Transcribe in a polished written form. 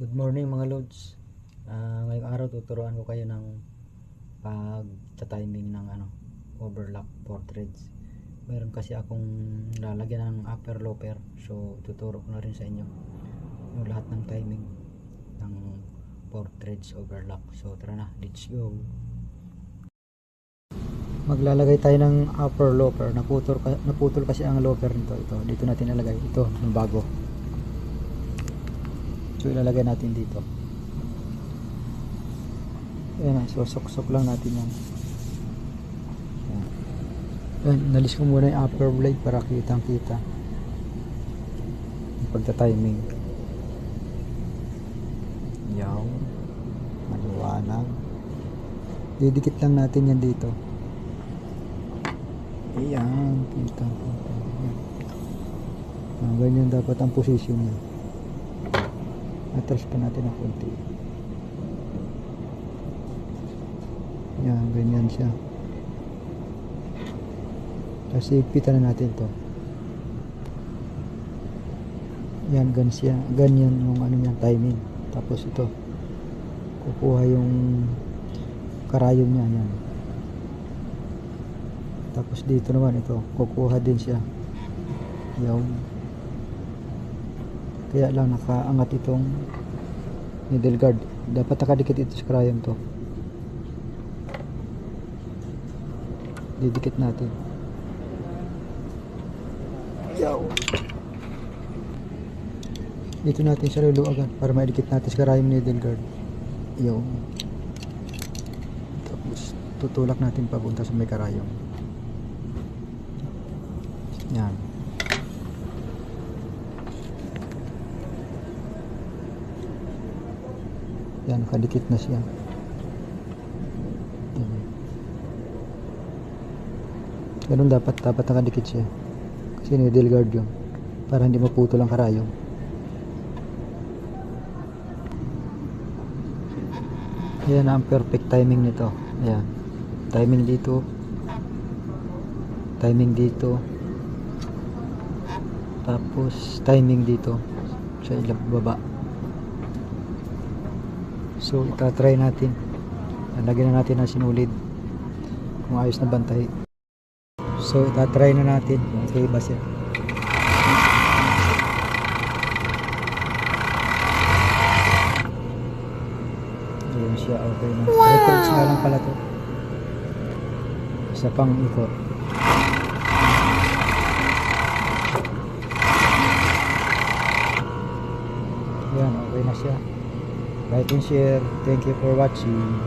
Good morning mga lods. Ngayong araw tuturuan ko kayo ng pag-timing ng overlock for threads. Meron kasi akong lalagyan ng upper loper, so tuturo ko na rin sa inyo yung lahat ng timing ng for threads overlock. So tara na, let's go. Maglalagay tayo ng upper loper. Naputol kasi ang loper nito. Dito natin ilalagay. Ito yung bago. So ilalagay natin dito. Ayan, so sok-sok lang natin yan. Ayan, nalis ko muna yung upper blade para kitang kita yung pagta-timing. Yaw, maliwanag. Didikit lang natin yan dito. Ayan, kita. Ganyan dapat ang position niya. Atras pa natin ng konti. Yan, ganyan siya. Tapos ipitan na natin to. Yan, ganyan yung timing. Tapos ito, kukuha yung karayom niya. Yan. Tapos dito naman ito, kukuha din siya. Yan. Kaya lang nakaangat itong needle guard. Dapat nakadikit ito sa karayom to. Didikit natin. Yaw. Dito natin siya lulu agad para maidikit natin sa karayom needle guard. Yaw. Tapos tutulak natin papunta sa may karayom. Yan. Yan, nakadikit na siya. Ganun dapat nakadikit siya. Kasi needle guard yun. Para hindi maputol ang karayom. Yan ang perfect timing nito. Ayan. Timing dito. Timing dito. Tapos timing dito. Sa baba. So itatry natin. Lagyan na natin ang sinulid kung ayos na bantay. So itatry na natin. Okay ba siya? Ayan siya. Okay na. Records nga lang pala to. Isa pang ikot. Ayan, okay na siya. Like and share. Thank you for watching.